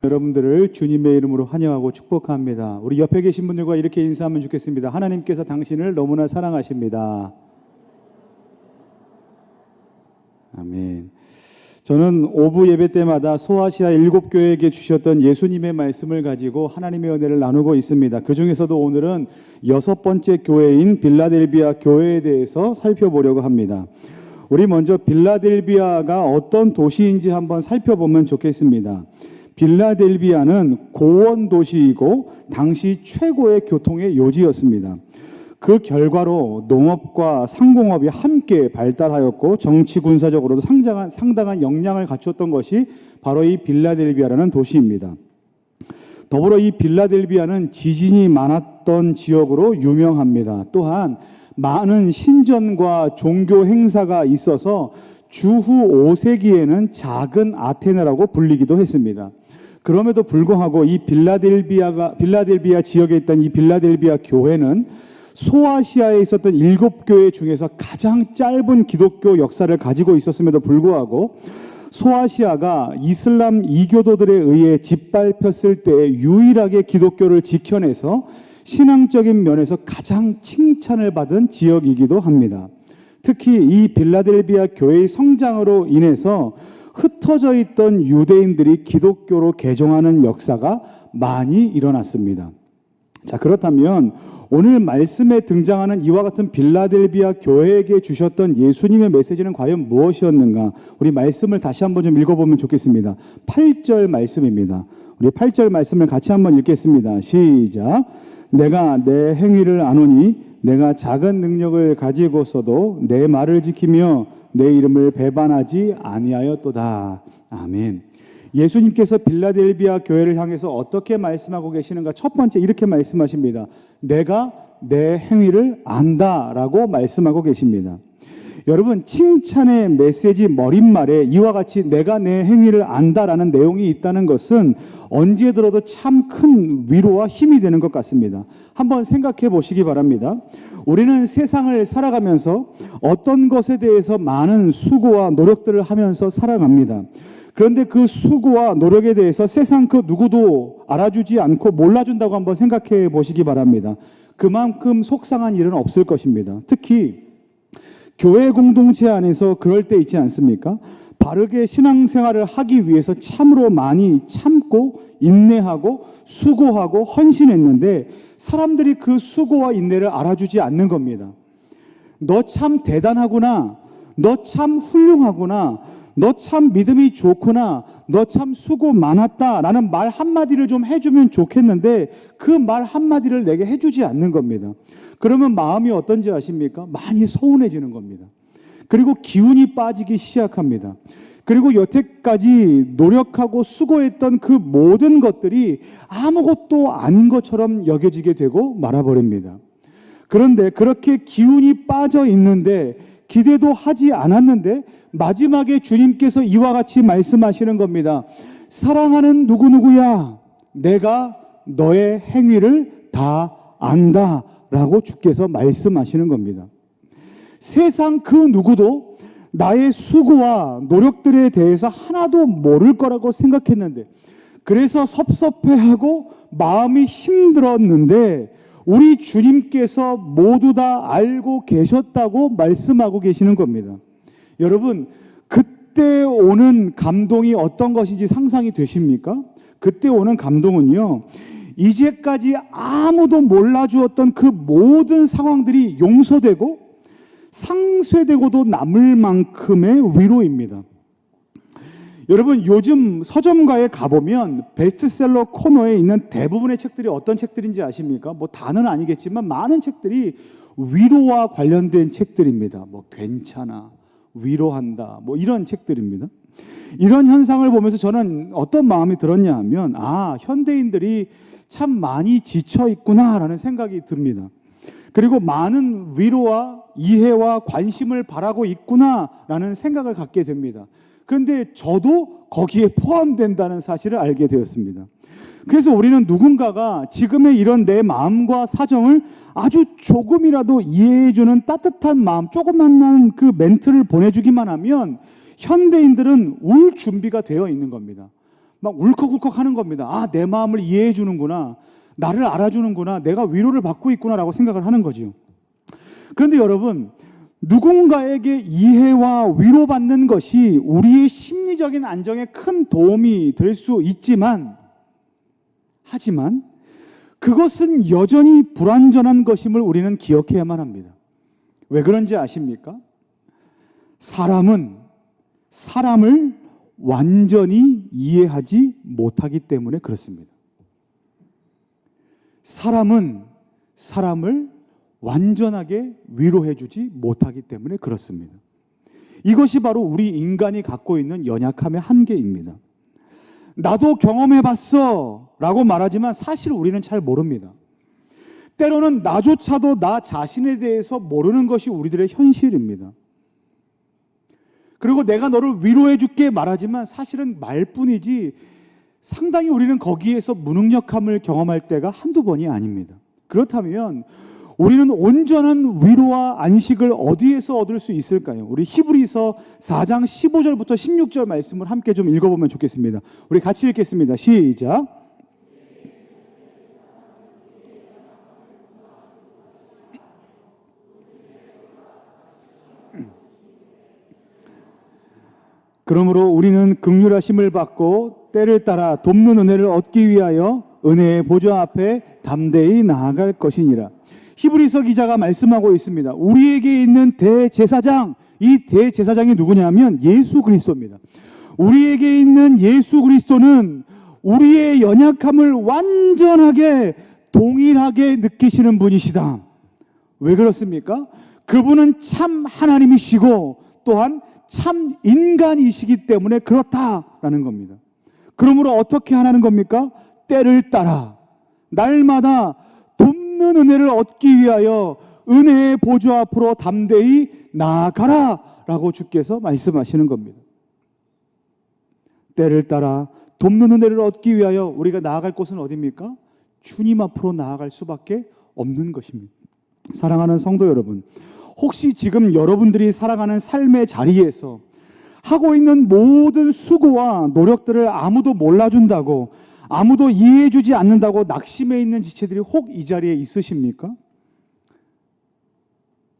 여러분들을 주님의 이름으로 환영하고 축복합니다. 우리 옆에 계신 분들과 이렇게 인사하면 좋겠습니다. 하나님께서 당신을 너무나 사랑하십니다. 아멘. 저는 오부 예배 때마다 소아시아 7교회에게 주셨던 예수님의 말씀을 가지고 하나님의 은혜를 나누고 있습니다. 그 중에서도 오늘은 6번째 교회인 빌라델비아 교회에 대해서 살펴보려고 합니다. 우리 먼저 빌라델비아가 어떤 도시인지 한번 살펴보면 좋겠습니다. 빌라델비아는 고원 도시이고 당시 최고의 교통의 요지였습니다. 그 결과로 농업과 상공업이 함께 발달하였고 정치 군사적으로도 상당한 역량을 갖추었던 것이 바로 이 빌라델비아라는 도시입니다. 더불어 이 빌라델비아는 지진이 많았던 지역으로 유명합니다. 또한 많은 신전과 종교 행사가 있어서 주후 5세기에는 작은 아테네라고 불리기도 했습니다. 그럼에도 불구하고 이 빌라델비아 지역에 있던 이 빌라델비아 교회는 소아시아에 있었던 7교회 중에서 가장 짧은 기독교 역사를 가지고 있었음에도 불구하고 소아시아가 이슬람 이교도들에 의해 짓밟혔을 때 유일하게 기독교를 지켜내서 신앙적인 면에서 가장 칭찬을 받은 지역이기도 합니다. 특히 이 빌라델비아 교회의 성장으로 인해서 흩어져 있던 유대인들이 기독교로 개종하는 역사가 많이 일어났습니다. 자, 그렇다면 오늘 말씀에 등장하는 이와 같은 빌라델비아 교회에게 주셨던 예수님의 메시지는 과연 무엇이었는가? 우리 말씀을 다시 한번 좀 읽어보면 좋겠습니다. 8절 말씀입니다. 우리 8절 말씀을 같이 한번 읽겠습니다. 시작. 내가 내 행위를 아노니 내가 작은 능력을 가지고서도 내 말을 지키며 내 이름을 배반하지 아니하였도다. 아멘. 예수님께서 빌라델비아 교회를 향해서 어떻게 말씀하고 계시는가? 첫 번째 이렇게 말씀하십니다. 내가 내 행위를 안다라고 말씀하고 계십니다. 여러분, 칭찬의 메시지 머릿말에 이와 같이 내가 내 행위를 안다라는 내용이 있다는 것은 언제 들어도 참 큰 위로와 힘이 되는 것 같습니다. 한번 생각해 보시기 바랍니다. 우리는 세상을 살아가면서 어떤 것에 대해서 많은 수고와 노력들을 하면서 살아갑니다. 그런데 그 수고와 노력에 대해서 세상 그 누구도 알아주지 않고 몰라준다고 한번 생각해 보시기 바랍니다. 그만큼 속상한 일은 없을 것입니다. 특히 교회 공동체 안에서 그럴 때 있지 않습니까? 바르게 신앙생활을 하기 위해서 참으로 많이 참고 인내하고 수고하고 헌신했는데 사람들이 그 수고와 인내를 알아주지 않는 겁니다. 너 참 대단하구나. 너 참 훌륭하구나. 너 참 믿음이 좋구나. 너 참 수고 많았다. 라는 말 한마디를 좀 해주면 좋겠는데 그 말 한마디를 내게 해주지 않는 겁니다. 그러면 마음이 어떤지 아십니까? 많이 서운해지는 겁니다. 그리고 기운이 빠지기 시작합니다. 그리고 여태까지 노력하고 수고했던 그 모든 것들이 아무것도 아닌 것처럼 여겨지게 되고 말아버립니다. 그런데 그렇게 기운이 빠져 있는데 기대도 하지 않았는데 마지막에 주님께서 이와 같이 말씀하시는 겁니다. 사랑하는 누구누구야, 내가 너의 행위를 다 안다 라고 주께서 말씀하시는 겁니다. 세상 그 누구도 나의 수고와 노력들에 대해서 하나도 모를 거라고 생각했는데 그래서 섭섭해하고 마음이 힘들었는데 우리 주님께서 모두 다 알고 계셨다고 말씀하고 계시는 겁니다. 여러분, 그때 오는 감동이 어떤 것인지 상상이 되십니까? 그때 오는 감동은요, 이제까지 아무도 몰라주었던 그 모든 상황들이 용서되고 상쇄되고도 남을 만큼의 위로입니다. 여러분, 요즘 서점가에 가보면 베스트셀러 코너에 있는 대부분의 책들이 어떤 책들인지 아십니까? 뭐 다는 아니겠지만 많은 책들이 위로와 관련된 책들입니다. 뭐 괜찮아, 위로한다, 뭐 이런 책들입니다. 이런 현상을 보면서 저는 어떤 마음이 들었냐 하면 현대인들이 참 많이 지쳐 있구나라는 생각이 듭니다. 그리고 많은 위로와 이해와 관심을 바라고 있구나라는 생각을 갖게 됩니다. 그런데 저도 거기에 포함된다는 사실을 알게 되었습니다. 그래서 우리는 누군가가 지금의 이런 내 마음과 사정을 아주 조금이라도 이해해주는 따뜻한 마음, 조그만한 그 멘트를 보내주기만 하면 현대인들은 울 준비가 되어 있는 겁니다. 막 울컥울컥 하는 겁니다. 아, 내 마음을 이해해 주는구나. 나를 알아주는구나. 내가 위로를 받고 있구나라고 생각을 하는 거죠. 그런데 여러분, 누군가에게 이해와 위로받는 것이 우리의 심리적인 안정에 큰 도움이 될 수 있지만, 하지만 그것은 여전히 불완전한 것임을 우리는 기억해야만 합니다. 왜 그런지 아십니까? 사람은 사람을 완전히 이해하지 못하기 때문에 그렇습니다. 사람은 사람을 완전하게 위로해주지 못하기 때문에 그렇습니다. 이것이 바로 우리 인간이 갖고 있는 연약함의 한계입니다. 나도 경험해봤어 라고 말하지만 사실 우리는 잘 모릅니다. 때로는 나조차도 나 자신에 대해서 모르는 것이 우리들의 현실입니다. 그리고 내가 너를 위로해줄게 말하지만 사실은 말뿐이지 상당히 우리는 거기에서 무능력함을 경험할 때가 한두 번이 아닙니다. 그렇다면 우리는 온전한 위로와 안식을 어디에서 얻을 수 있을까요? 우리 히브리서 4장 15절부터 16절 말씀을 함께 좀 읽어보면 좋겠습니다. 우리 같이 읽겠습니다. 시작. 그러므로 우리는 긍휼하심을 받고 때를 따라 돕는 은혜를 얻기 위하여 은혜의 보좌 앞에 담대히 나아갈 것이니라. 히브리서 기자가 말씀하고 있습니다. 우리에게 있는 대제사장, 이 대제사장이 누구냐면 예수 그리스도입니다. 우리에게 있는 예수 그리스도는 우리의 연약함을 완전하게 동일하게 느끼시는 분이시다. 왜 그렇습니까? 그분은 참 하나님이시고 또한 참 인간이시기 때문에 그렇다라는 겁니다. 그러므로 어떻게 하라는 겁니까? 때를 따라 날마다 돕는 은혜를 얻기 위하여 은혜의 보좌 앞으로 담대히 나아가라 라고 주께서 말씀하시는 겁니다. 때를 따라 돕는 은혜를 얻기 위하여 우리가 나아갈 곳은 어디입니까? 주님 앞으로 나아갈 수밖에 없는 것입니다. 사랑하는 성도 여러분, 혹시 지금 여러분들이 살아가는 삶의 자리에서 하고 있는 모든 수고와 노력들을 아무도 몰라준다고, 아무도 이해해주지 않는다고 낙심해 있는 지체들이 혹 이 자리에 있으십니까?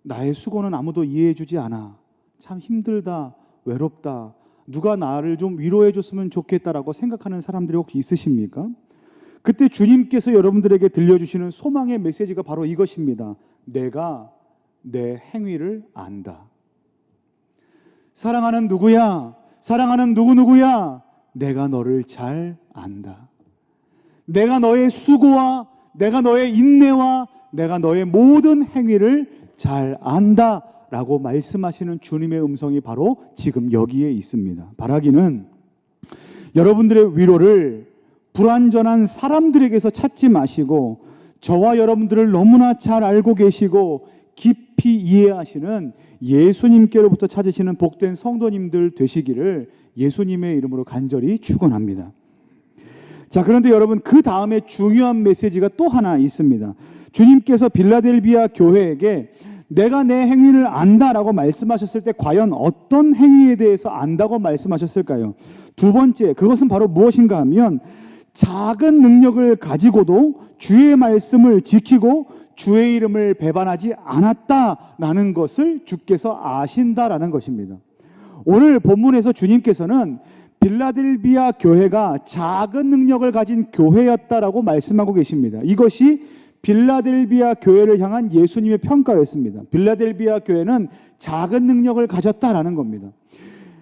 나의 수고는 아무도 이해해주지 않아. 참 힘들다, 외롭다, 누가 나를 좀 위로해줬으면 좋겠다라고 생각하는 사람들이 혹시 있으십니까? 그때 주님께서 여러분들에게 들려주시는 소망의 메시지가 바로 이것입니다. 내가 내 행위를 안다. 사랑하는 누구야? 사랑하는 누구누구야? 내가 너를 잘 안다. 내가 너의 수고와 내가 너의 인내와 내가 너의 모든 행위를 잘 안다 라고 말씀하시는 주님의 음성이 바로 지금 여기에 있습니다. 바라기는 여러분들의 위로를 불완전한 사람들에게서 찾지 마시고 저와 여러분들을 너무나 잘 알고 계시고 깊이 이해하시는 예수님께로부터 찾으시는 복된 성도님들 되시기를 예수님의 이름으로 간절히 축원합니다. 자, 그런데 여러분, 그 다음에 중요한 메시지가 또 하나 있습니다. 주님께서 빌라델비아 교회에게 내가 내 행위를 안다라고 말씀하셨을 때 과연 어떤 행위에 대해서 안다고 말씀하셨을까요? 두 번째, 그것은 바로 무엇인가 하면 작은 능력을 가지고도 주의 말씀을 지키고 주의 이름을 배반하지 않았다라는 것을 주께서 아신다라는 것입니다. 오늘 본문에서 주님께서는 빌라델비아 교회가 작은 능력을 가진 교회였다라고 말씀하고 계십니다. 이것이 빌라델비아 교회를 향한 예수님의 평가였습니다. 빌라델비아 교회는 작은 능력을 가졌다라는 겁니다.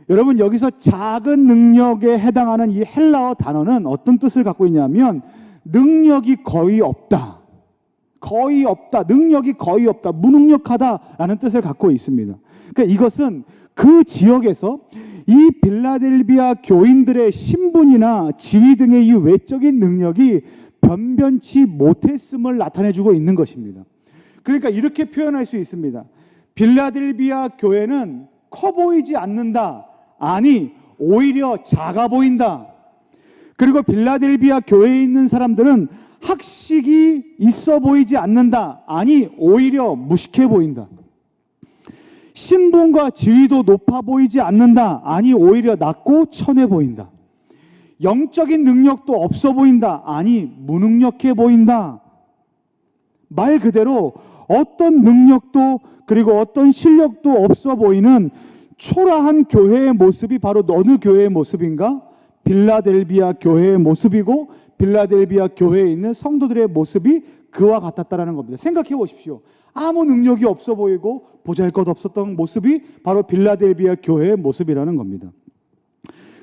여러분, 여기서 작은 능력에 해당하는 이 헬라어 단어는 어떤 뜻을 갖고 있냐면 능력이 거의 없다, 거의 없다, 능력이 거의 없다, 무능력하다라는 뜻을 갖고 있습니다. 그러니까 이것은 그 지역에서 이 빌라델비아 교인들의 신분이나 지위 등의 이 외적인 능력이 변변치 못했음을 나타내주고 있는 것입니다. 그러니까 이렇게 표현할 수 있습니다. 빌라델비아 교회는 커 보이지 않는다, 아니 오히려 작아 보인다. 그리고 빌라델비아 교회에 있는 사람들은 학식이 있어 보이지 않는다, 아니 오히려 무식해 보인다. 신분과 지위도 높아 보이지 않는다, 아니 오히려 낮고 천해 보인다. 영적인 능력도 없어 보인다. 아니, 무능력해 보인다. 말 그대로 어떤 능력도 그리고 어떤 실력도 없어 보이는 초라한 교회의 모습이 바로 어느 교회의 모습인가? 빌라델비아 교회의 모습이고 빌라델비아 교회에 있는 성도들의 모습이 그와 같았다라는 겁니다. 생각해 보십시오. 아무 능력이 없어 보이고 보잘것 없었던 모습이 바로 빌라델비아 교회의 모습이라는 겁니다.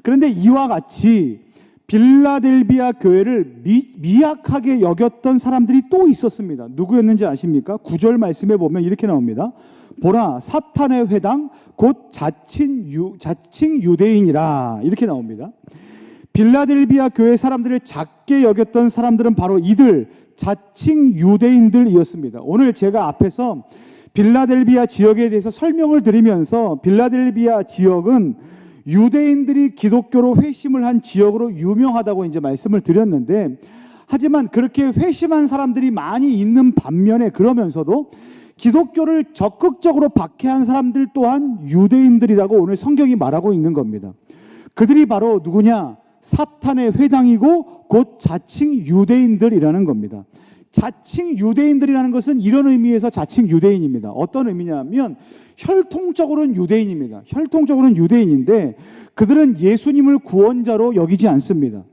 그런데 이와 같이 빌라델비아 교회를 미약하게 여겼던 사람들이 또 있었습니다. 누구였는지 아십니까? 9절 말씀에 보면 이렇게 나옵니다. 보라, 사탄의 회당 곧 자칭 유대인이라, 이렇게 나옵니다. 빌라델비아 교회 사람들을 작게 여겼던 사람들은 바로 이들 자칭 유대인들이었습니다. 오늘 제가 앞에서 빌라델비아 지역에 대해서 설명을 드리면서 빌라델비아 지역은 유대인들이 기독교로 회심을 한 지역으로 유명하다고 이제 말씀을 드렸는데, 하지만 그렇게 회심한 사람들이 많이 있는 반면에 그러면서도 기독교를 적극적으로 박해한 사람들 또한 유대인들이라고 오늘 성경이 말하고 있는 겁니다. 그들이 바로 누구냐? 사탄의 회당이고 곧 자칭 유대인들이라는 겁니다. 자칭 유대인들이라는 것은 이런 의미에서 자칭 유대인입니다. 어떤 의미냐면 혈통적으로는 유대인입니다. 혈통적으로는 유대인인데 그들은 예수님을 구원자로 여기지 않습니다.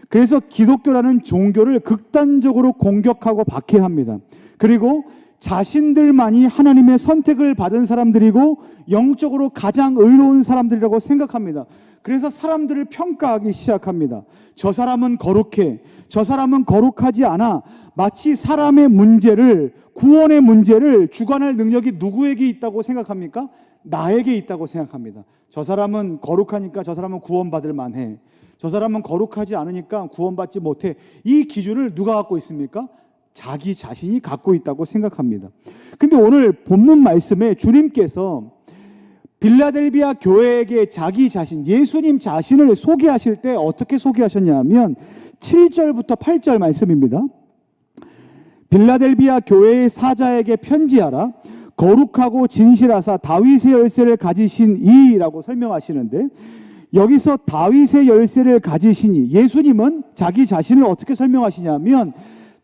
그래서 기독교라는 종교를 극단적으로 공격하고 박해합니다. 그리고 자신들만이 하나님의 선택을 받은 사람들이고 영적으로 가장 의로운 사람들이라고 생각합니다. 그래서 사람들을 평가하기 시작합니다. 저 사람은 거룩해, 저 사람은 거룩하지 않아. 마치 사람의 문제를, 구원의 문제를 주관할 능력이 누구에게 있다고 생각합니까? 나에게 있다고 생각합니다. 저 사람은 거룩하니까 저 사람은 구원받을 만해, 저 사람은 거룩하지 않으니까 구원받지 못해. 이 기준을 누가 갖고 있습니까? 자기 자신이 갖고 있다고 생각합니다. 근데 오늘 본문 말씀에 주님께서 빌라델비아 교회에게 자기 자신, 예수님 자신을 소개하실 때 어떻게 소개하셨냐면 7절부터 8절 말씀입니다. 빌라델비아 교회의 사자에게 편지하라. 거룩하고 진실하사 다윗의 열쇠를 가지신 이라고 설명하시는데, 여기서 다윗의 열쇠를 가지신 이, 예수님은 자기 자신을 어떻게 설명하시냐면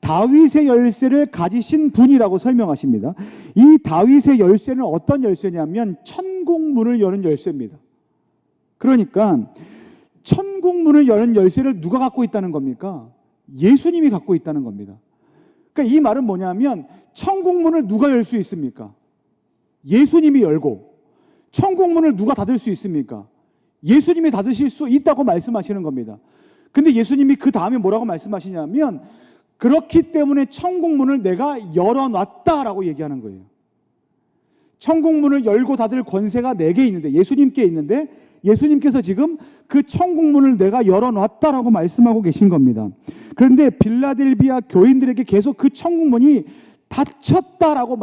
다윗의 열쇠를 가지신 분이라고 설명하십니다. 이 다윗의 열쇠는 어떤 열쇠냐면 천국문을 여는 열쇠입니다. 그러니까 천국문을 여는 열쇠를 누가 갖고 있다는 겁니까? 예수님이 갖고 있다는 겁니다. 그러니까 이 말은 뭐냐면 천국문을 누가 열 수 있습니까? 예수님이 열고, 천국문을 누가 닫을 수 있습니까? 예수님이 닫으실 수 있다고 말씀하시는 겁니다. 근데 예수님이 그 다음에 뭐라고 말씀하시냐면 그렇기 때문에 천국문을 내가 열어놨다라고 얘기하는 거예요. 천국문을 열고 닫을 권세가 내게 있는데, 예수님께 있는데, 예수님께서 지금 그 천국문을 내가 열어놨다라고 말씀하고 계신 겁니다. 그런데 빌라델비아 교인들에게 계속 그 천국문이 닫혔다라고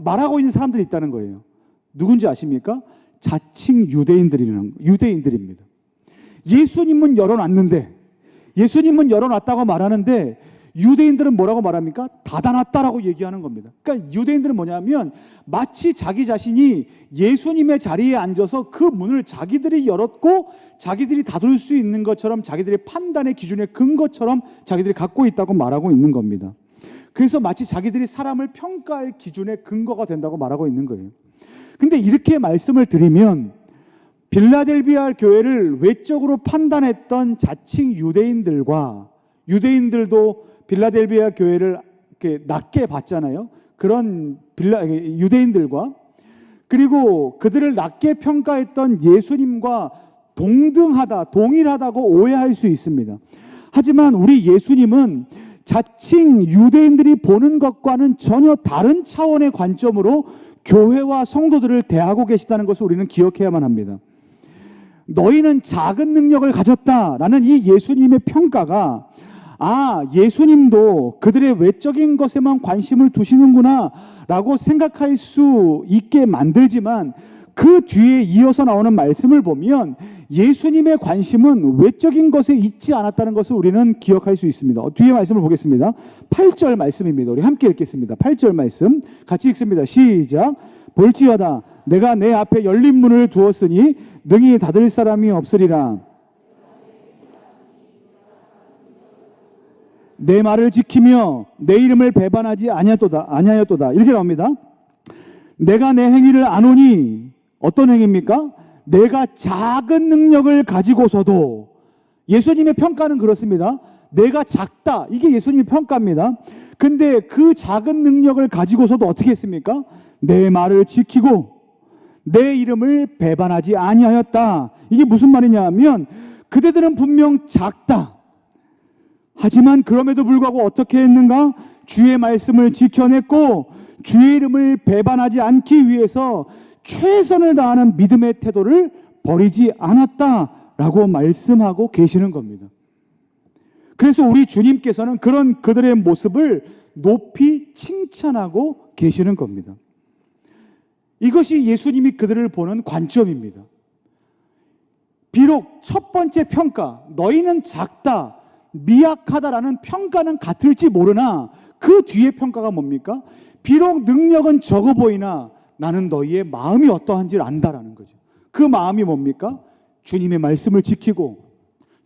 말하고 있는 사람들이 있다는 거예요. 누군지 아십니까? 자칭 유대인들입니다. 예수님은 열어놨는데, 예수님은 열어놨다고 말하는데 유대인들은 뭐라고 말합니까? 닫아놨다라고 얘기하는 겁니다. 그러니까 유대인들은 뭐냐면 마치 자기 자신이 예수님의 자리에 앉아서 그 문을 자기들이 열었고 자기들이 닫을 수 있는 것처럼, 자기들의 판단의 기준의 근거처럼 자기들이 갖고 있다고 말하고 있는 겁니다. 그래서 마치 자기들이 사람을 평가할 기준의 근거가 된다고 말하고 있는 거예요. 근데 이렇게 말씀을 드리면 빌라델비아 교회를 외적으로 판단했던 자칭 유대인들과, 유대인들도 빌라델비아 교회를 이렇게 낮게 봤잖아요. 그런 유대인들과, 그리고 그들을 낮게 평가했던 예수님과 동일하다고 오해할 수 있습니다. 하지만 우리 예수님은 자칭 유대인들이 보는 것과는 전혀 다른 차원의 관점으로 교회와 성도들을 대하고 계시다는 것을 우리는 기억해야만 합니다. 너희는 작은 능력을 가졌다라는 이 예수님의 평가가, 아, 예수님도 그들의 외적인 것에만 관심을 두시는구나 라고 생각할 수 있게 만들지만, 그 뒤에 이어서 나오는 말씀을 보면 예수님의 관심은 외적인 것에 있지 않았다는 것을 우리는 기억할 수 있습니다. 뒤에 말씀을 보겠습니다. 8절 말씀입니다. 우리 함께 읽겠습니다. 8절 말씀 같이 읽습니다. 시작. 볼지어다 내가 내 앞에 열린 문을 두었으니 능히 닫을 사람이 없으리라. 내 말을 지키며 내 이름을 배반하지 아니하였도다. 이렇게 나옵니다. 내가 내 행위를 아노니, 어떤 행위입니까? 내가 작은 능력을 가지고서도, 예수님의 평가는 그렇습니다. 내가 작다, 이게 예수님의 평가입니다. 근데 그 작은 능력을 가지고서도 어떻게 했습니까? 내 말을 지키고 내 이름을 배반하지 아니하였다. 이게 무슨 말이냐 하면, 그대들은 분명 작다, 하지만 그럼에도 불구하고 어떻게 했는가? 주의 말씀을 지켜냈고 주의 이름을 배반하지 않기 위해서 최선을 다하는 믿음의 태도를 버리지 않았다라고 말씀하고 계시는 겁니다. 그래서 우리 주님께서는 그런 그들의 모습을 높이 칭찬하고 계시는 겁니다. 이것이 예수님이 그들을 보는 관점입니다. 비록 첫 번째 평가, 너희는 작다, 미약하다라는 평가는 같을지 모르나 그 뒤에 평가가 뭡니까? 비록 능력은 적어 보이나 나는 너희의 마음이 어떠한지를 안다라는 거죠. 그 마음이 뭡니까? 주님의 말씀을 지키고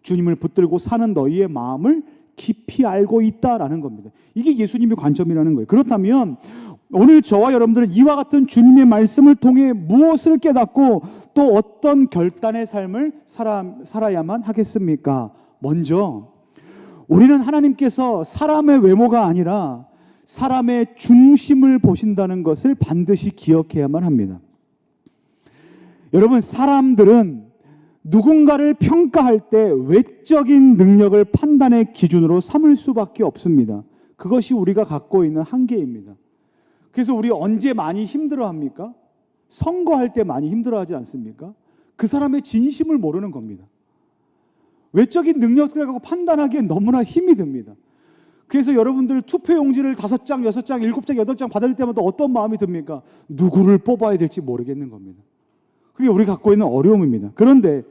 주님을 붙들고 사는 너희의 마음을 깊이 알고 있다라는 겁니다. 이게 예수님의 관점이라는 거예요. 그렇다면 오늘 저와 여러분들은 이와 같은 주님의 말씀을 통해 무엇을 깨닫고 또 어떤 결단의 삶을 살아야만 하겠습니까? 먼저 우리는 하나님께서 사람의 외모가 아니라 사람의 중심을 보신다는 것을 반드시 기억해야만 합니다. 여러분, 사람들은 누군가를 평가할 때 외적인 능력을 판단의 기준으로 삼을 수밖에 없습니다. 그것이 우리가 갖고 있는 한계입니다. 그래서 우리 언제 많이 힘들어합니까? 선거할 때 많이 힘들어하지 않습니까? 그 사람의 진심을 모르는 겁니다. 외적인 능력을 갖고 판단하기엔 너무나 힘이 듭니다. 그래서 여러분들 투표용지를 5장, 6장, 7장, 8장 받을 때마다 어떤 마음이 듭니까? 누구를 뽑아야 될지 모르겠는 겁니다. 그게 우리 갖고 있는 어려움입니다. 그런데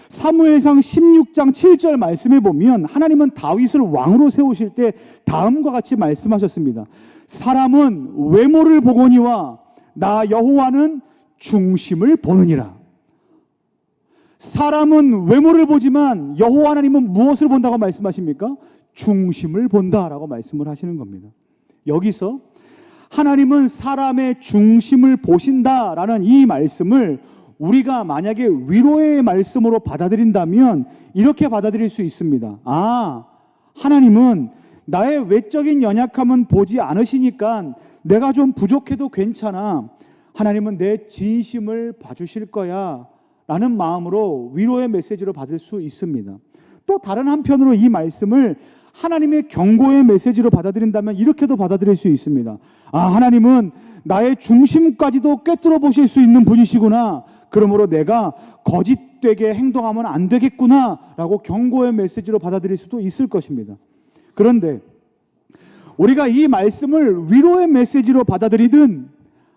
사무엘상 16장 7절 말씀에 보면 하나님은 다윗을 왕으로 세우실 때 다음과 같이 말씀하셨습니다. 사람은 외모를 보거니와 나 여호와는 중심을 보느니라. 사람은 외모를 보지만 여호와 하나님은 무엇을 본다고 말씀하십니까? 중심을 본다라고 말씀을 하시는 겁니다. 여기서 하나님은 사람의 중심을 보신다라는 이 말씀을 우리가 만약에 위로의 말씀으로 받아들인다면 이렇게 받아들일 수 있습니다. 아, 하나님은 나의 외적인 연약함은 보지 않으시니까 내가 좀 부족해도 괜찮아. 하나님은 내 진심을 봐주실 거야 라는 마음으로 위로의 메시지로 받을 수 있습니다. 또 다른 한편으로 이 말씀을 하나님의 경고의 메시지로 받아들인다면 이렇게도 받아들일 수 있습니다. 아, 하나님은 나의 중심까지도 꿰뚫어 보실 수 있는 분이시구나. 그러므로 내가 거짓되게 행동하면 안 되겠구나 라고 경고의 메시지로 받아들일 수도 있을 것입니다. 그런데 우리가 이 말씀을 위로의 메시지로 받아들이든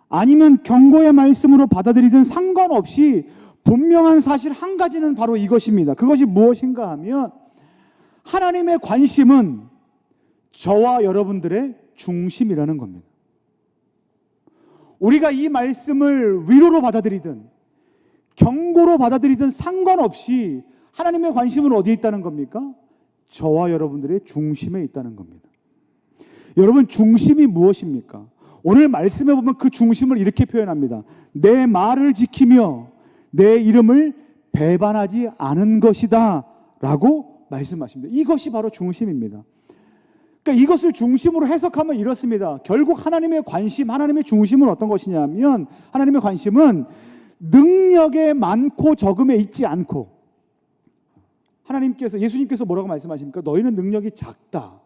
아니면 경고의 말씀으로 받아들이든 상관없이 분명한 사실 한 가지는 바로 이것입니다. 그것이 무엇인가 하면 하나님의 관심은 저와 여러분들의 중심이라는 겁니다. 우리가 이 말씀을 위로로 받아들이든 경고로 받아들이든 상관없이 하나님의 관심은 어디에 있다는 겁니까? 저와 여러분들의 중심에 있다는 겁니다. 여러분, 중심이 무엇입니까? 오늘 말씀에 보면 그 중심을 이렇게 표현합니다. 내 말을 지키며 내 이름을 배반하지 않은 것이다 라고 말씀하십니다. 이것이 바로 중심입니다. 그러니까 이것을 중심으로 해석하면 이렇습니다. 결국 하나님의 관심, 하나님의 중심은 어떤 것이냐면 하나님의 관심은 능력의 많고 적음에 있지 않고, 하나님께서, 예수님께서 뭐라고 말씀하십니까? 너희는 능력이 작다.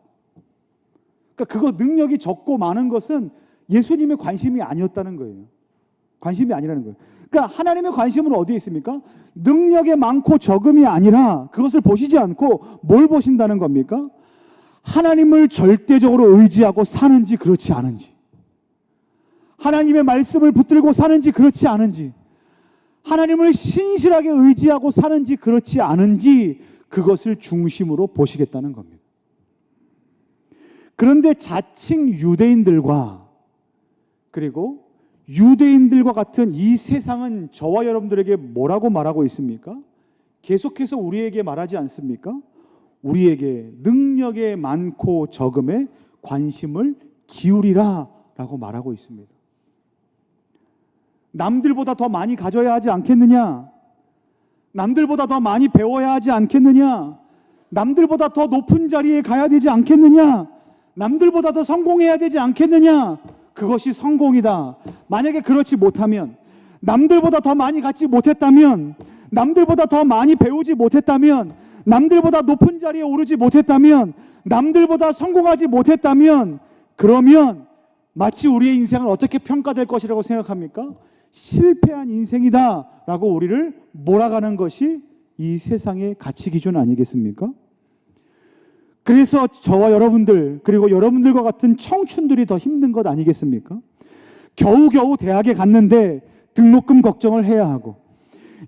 그러니까 그거 능력이 적고 많은 것은 예수님의 관심이 아니었다는 거예요. 관심이 아니라는 거예요. 그러니까 하나님의 관심은 어디에 있습니까? 능력의 많고 적음이 아니라 그것을 보시지 않고 뭘 보신다는 겁니까? 하나님을 절대적으로 의지하고 사는지 그렇지 않은지, 하나님의 말씀을 붙들고 사는지 그렇지 않은지, 하나님을 신실하게 의지하고 사는지 그렇지 않은지, 그것을 중심으로 보시겠다는 겁니다. 그런데 자칭 유대인들과 그리고 유대인들과 같은 이 세상은 저와 여러분들에게 뭐라고 말하고 있습니까? 계속해서 우리에게 말하지 않습니까? 우리에게 능력의 많고 적음에 관심을 기울이라 라고 말하고 있습니다. 남들보다 더 많이 가져야 하지 않겠느냐? 남들보다 더 많이 배워야 하지 않겠느냐? 남들보다 더 높은 자리에 가야 되지 않겠느냐? 남들보다 더 성공해야 되지 않겠느냐? 그것이 성공이다. 만약에 그렇지 못하면, 남들보다 더 많이 갖지 못했다면, 남들보다 더 많이 배우지 못했다면, 남들보다 높은 자리에 오르지 못했다면, 남들보다 성공하지 못했다면, 그러면 마치 우리의 인생은 어떻게 평가될 것이라고 생각합니까? 실패한 인생이다 라고 우리를 몰아가는 것이 이 세상의 가치 기준 아니겠습니까? 그래서 저와 여러분들, 그리고 여러분들과 같은 청춘들이 더 힘든 것 아니겠습니까? 겨우겨우 대학에 갔는데 등록금 걱정을 해야 하고,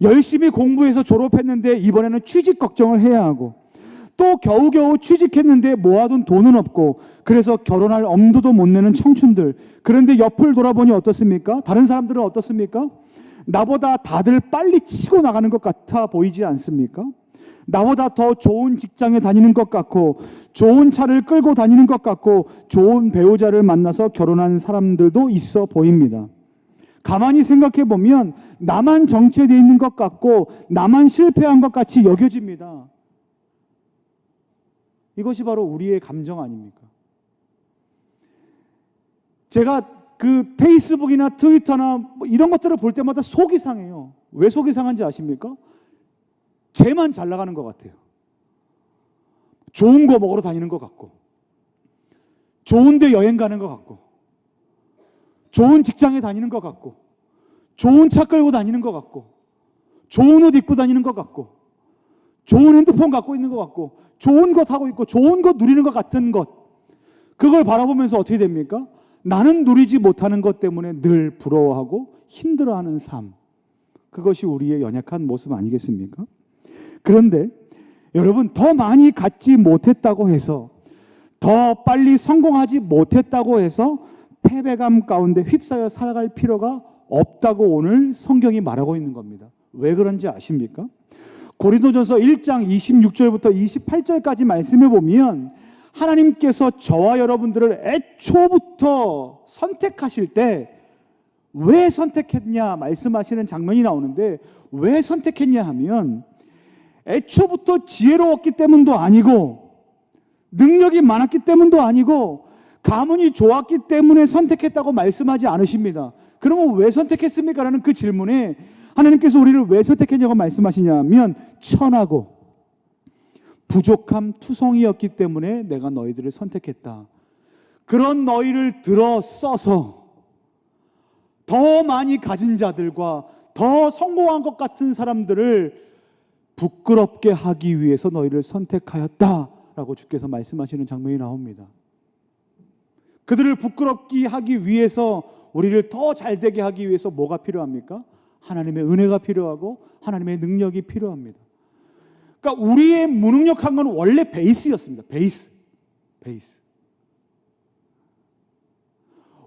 열심히 공부해서 졸업했는데 이번에는 취직 걱정을 해야 하고, 또 겨우겨우 취직했는데 모아둔 돈은 없고, 그래서 결혼할 엄두도 못 내는 청춘들. 그런데 옆을 돌아보니 어떻습니까? 다른 사람들은 어떻습니까? 나보다 다들 빨리 치고 나가는 것 같아 보이지 않습니까? 나보다 더 좋은 직장에 다니는 것 같고, 좋은 차를 끌고 다니는 것 같고, 좋은 배우자를 만나서 결혼한 사람들도 있어 보입니다. 가만히 생각해 보면 나만 정체되어 있는 것 같고, 나만 실패한 것 같이 여겨집니다. 이것이 바로 우리의 감정 아닙니까? 제가 그 페이스북이나 트위터나 뭐 이런 것들을 볼 때마다 속이 상해요. 왜 속이 상한지 아십니까? 쟤만 잘 나가는 것 같아요. 좋은 거 먹으러 다니는 것 같고, 좋은 데 여행 가는 것 같고, 좋은 직장에 다니는 것 같고, 좋은 차 끌고 다니는 것 같고, 좋은 옷 입고 다니는 것 같고, 좋은 핸드폰 갖고 있는 것 같고, 좋은 것 하고 있고, 좋은 것 누리는 것 같은 것, 그걸 바라보면서 어떻게 됩니까? 나는 누리지 못하는 것 때문에 늘 부러워하고 힘들어하는 삶. 그것이 우리의 연약한 모습 아니겠습니까? 그런데 여러분, 더 많이 갖지 못했다고 해서, 더 빨리 성공하지 못했다고 해서 패배감 가운데 휩싸여 살아갈 필요가 없다고 오늘 성경이 말하고 있는 겁니다. 왜 그런지 아십니까? 고린도전서 1장 26절부터 28절까지 말씀을 보면 하나님께서 저와 여러분들을 애초부터 선택하실 때 왜 선택했냐 말씀하시는 장면이 나오는데, 왜 선택했냐 하면 애초부터 지혜로웠기 때문도 아니고, 능력이 많았기 때문도 아니고, 가문이 좋았기 때문에 선택했다고 말씀하지 않으십니다. 그러면 왜 선택했습니까? 라는 그 질문에 하나님께서 우리를 왜 선택했냐고 말씀하시냐면, 천하고 부족함 투성이었기 때문에 내가 너희들을 선택했다. 그런 너희를 들어 써서 더 많이 가진 자들과 더 성공한 것 같은 사람들을 부끄럽게 하기 위해서 너희를 선택하였다라고 주께서 말씀하시는 장면이 나옵니다. 그들을 부끄럽게 하기 위해서, 우리를 더 잘되게 하기 위해서 뭐가 필요합니까? 하나님의 은혜가 필요하고 하나님의 능력이 필요합니다. 그러니까 우리의 무능력한 건 원래 베이스였습니다. 베이스.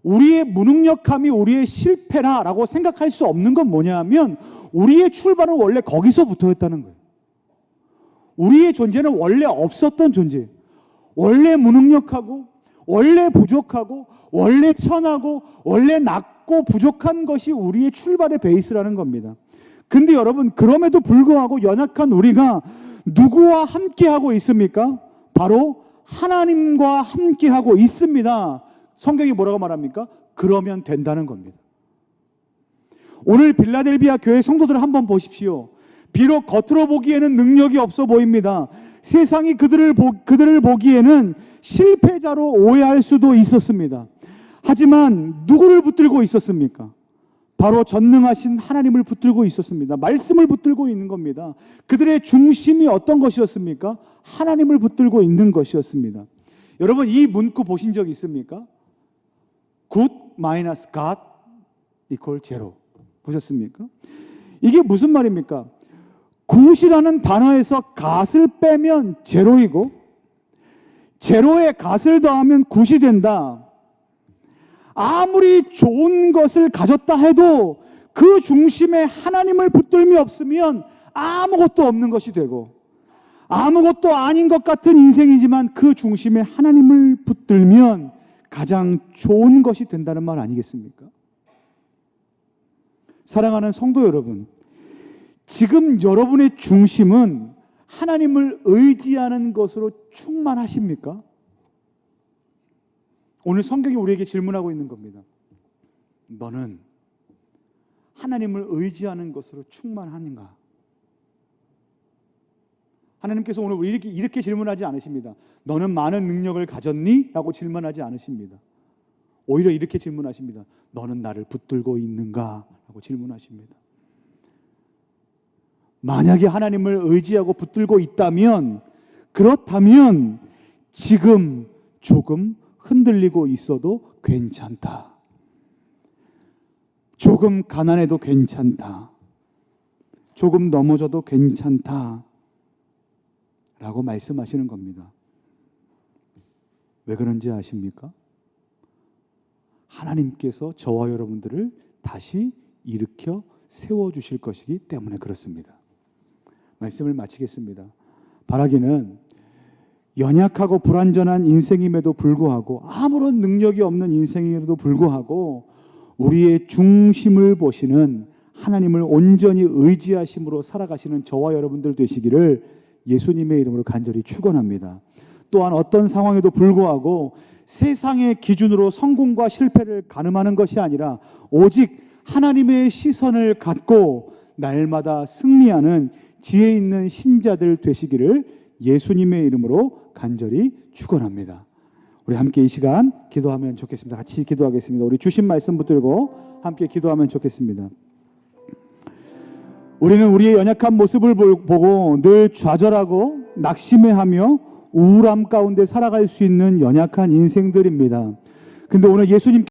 우리의 무능력함이 우리의 실패라고 생각할 수 없는 건 뭐냐 하면, 우리의 출발은 원래 거기서부터였다는 거예요. 우리의 존재는 원래 없었던 존재. 원래 무능력하고, 원래 부족하고, 원래 천하고, 원래 낮고 부족한 것이 우리의 출발의 베이스라는 겁니다. 근데 여러분, 그럼에도 불구하고 연약한 우리가 누구와 함께하고 있습니까? 바로 하나님과 함께하고 있습니다. 성경이 뭐라고 말합니까? 그러면 된다는 겁니다. 오늘 빌라델비아 교회 성도들을 한번 보십시오. 비록 겉으로 보기에는 능력이 없어 보입니다. 세상이 그들을 보기에는 실패자로 오해할 수도 있었습니다. 하지만 누구를 붙들고 있었습니까? 바로 전능하신 하나님을 붙들고 있었습니다. 말씀을 붙들고 있는 겁니다. 그들의 중심이 어떤 것이었습니까? 하나님을 붙들고 있는 것이었습니다. 여러분, 이 문구 보신 적 있습니까? good minus God equal zero. 보셨습니까? 이게 무슨 말입니까? good이라는 단어에서 god을 빼면 제로이고, 제로에 god을 더하면 good이 된다. 아무리 좋은 것을 가졌다 해도 그 중심에 하나님을 붙들미 없으면 아무것도 없는 것이 되고, 아무것도 아닌 것 같은 인생이지만 그 중심에 하나님을 붙들면 가장 좋은 것이 된다는 말 아니겠습니까? 사랑하는 성도 여러분, 지금 여러분의 중심은 하나님을 의지하는 것으로 충만하십니까? 오늘 성경이 우리에게 질문하고 있는 겁니다. 너는 하나님을 의지하는 것으로 충만하는가? 하나님께서 오늘 우리 이렇게 질문하지 않으십니다. 너는 많은 능력을 가졌니? 라고 질문하지 않으십니다. 오히려 이렇게 질문하십니다. 너는 나를 붙들고 있는가? 라고 질문하십니다. 만약에 하나님을 의지하고 붙들고 있다면, 그렇다면 지금 조금 흔들리고 있어도 괜찮다. 조금 가난해도 괜찮다. 조금 넘어져도 괜찮다. 라고 말씀하시는 겁니다. 왜 그런지 아십니까? 하나님께서 저와 여러분들을 다시 일으켜 세워주실 것이기 때문에 그렇습니다. 말씀을 마치겠습니다. 바라기는 연약하고 불완전한 인생임에도 불구하고, 아무런 능력이 없는 인생임에도 불구하고 우리의 중심을 보시는 하나님을 온전히 의지하심으로 살아가시는 저와 여러분들 되시기를 예수님의 이름으로 간절히 축원합니다. 또한 어떤 상황에도 불구하고 세상의 기준으로 성공과 실패를 가늠하는 것이 아니라 오직 하나님의 시선을 갖고 날마다 승리하는 지혜 있는 신자들 되시기를 예수님의 이름으로 간절히 축원합니다. 우리 함께 이 시간 기도하면 좋겠습니다. 같이 기도하겠습니다. 우리 주신 말씀 붙들고 함께 기도하면 좋겠습니다. 우리는 우리의 연약한 모습을 보고 늘 좌절하고 낙심해하며 우울함 가운데 살아갈 수 있는 연약한 인생들입니다. 근데 오늘 예수님